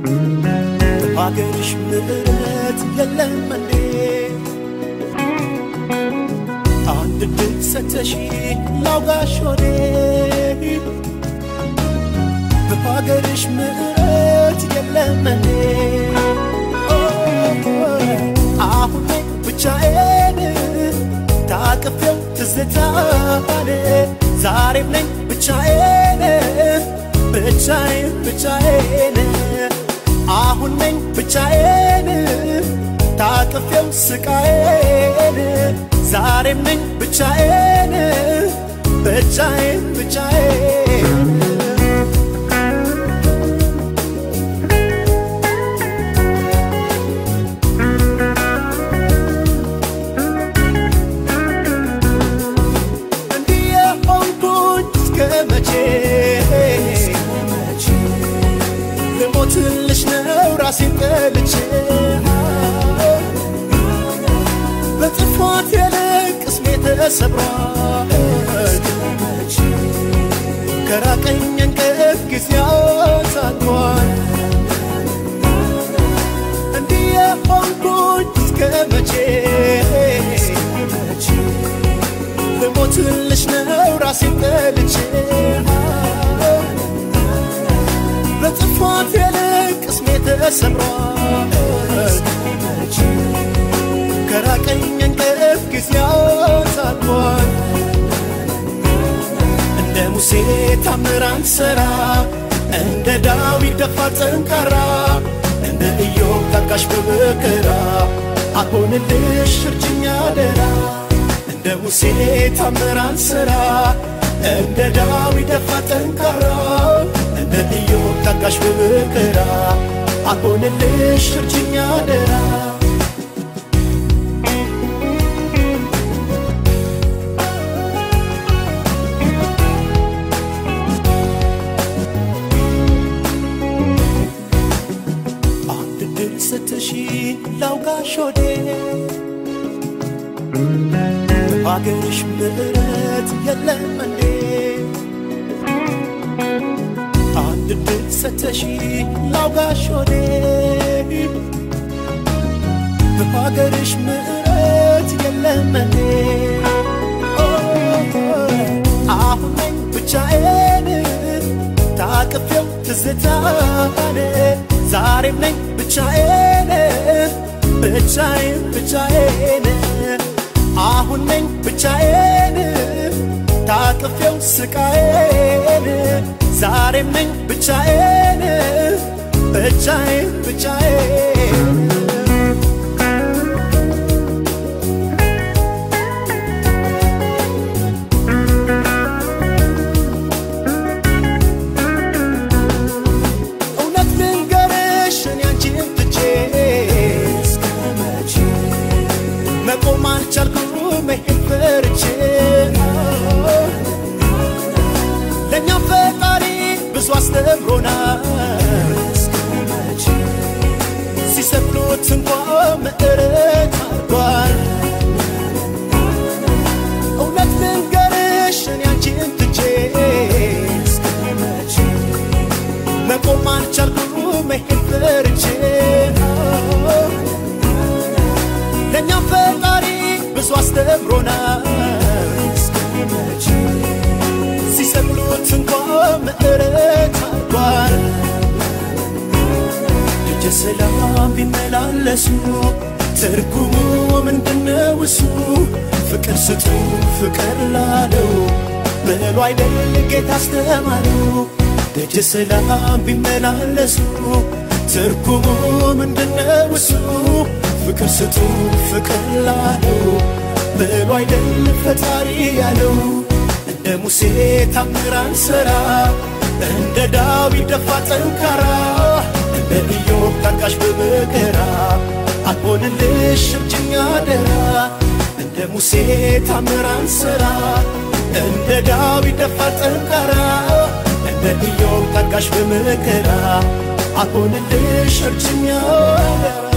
በሀገርሽ ምሕረት የለም እንዴ አንድ ድል ሰተሽ ላውጋሽ ሆዴ በሀገርሽ ምሕረት የለም እንዴ አሁን ብቻዬን ታቅፌው ትዝታኔ ዛሬም ነኝ ብቻዬን ብቻዬን አሁን ነኝ ብቻዬን ታቅፌው ስቃዬን ዛሬም ነኝ ብቻዬን ልሞትልሽ ነው ራሴን ጠልቼ በጥፋት የልቅስሜ ተሰብሯል ከራቀኝ እንቅልፍ ጊዜያት አልፏል እንዲህ የሆንኩኝ እስከ መቼ ልሞትልሽ ነው ራሴን ጠልቼ በጥፋት የልቅስሜ ተሰብሯል ከራቀኝ እንቅልፍ ጊዜያት አልፏል እንደ ሙሴ ታምራን ሰራ እንደ ዳዊት ደፋር ጠንካራ እንደ ኢዮብ ታጋሽ በመከራ አልሆንልሽ እርጅኝ አደራ እንደ ሙሴ ታምራን ሰራ እንደ ዳዊት ደፋር ጠንካራ እንደ ኢዮብ ታጋሽ በመከራ አልሆንልሽ እርጅኝ አደራ አንድ ድል ሰተሽ ላውጋሽ ሆዴ በሀገርሽ ምሕረት የለም እንዴ አንድ ድል ሰተሽ ላውጋሽ ሆዴ በሀገርሽ ምሕረት የለም እንዴ አሁን ነኝ ብቻዬን ታቅፌው ትዝታኔ ዛሬም ነኝ ብቻዬን አሁን ነኝ ብቻዬን ታቅፌው ስቃዬን ዛሬም ነኝ ብቻዬን እውነት ልንገርሽ እኔ አንቺን ትቼ መቆም አልቻልኩም መሄድ ፈርቼ ለእኛ ፈጣሪ ብዙ አስተምሮናል ሲሰቅሉት እንኳ ምሕረት አድርጓል እውነት ልንገርሽ እኔ አንቺን ትቼ መቆም አልቻልኩም መሄድ ፈርቼ ለእኛ ፈጣሪ ብዙ አስተምሮናል ሲሰቅሉት እንኳ ምሕረት አድርጓል ደጀ ሰላም ቢመላለሱ ትርጉሙ ምንድነው እሱ ፍቅር ስጡ ፍቅር ላለው ብሎ አይደል ጌታ አስተማረው ደጀ ሰላም ቢመላለሱ ትርጉሙ ምንድነው እሱ ፍቅር ስጡ ፍቅር ላለው ብሎ አይደል ፈጣሪ ያለው እንደ ሙሴ ታምራን ሰራ እንደ ዳዊት ደፋር ጠንካራ እንደ ኢዮብ ታጋሽ በመከራ አልሆንልሽ እርጅኝ አደራ እንደ ሙሴ ታምራን ሰራ እንደ ዳዊት ደፋር ጠንካራ እንደ ኢዮብ ታጋሽ በመከራ አልሆንልሽ እርጅኝ አደራ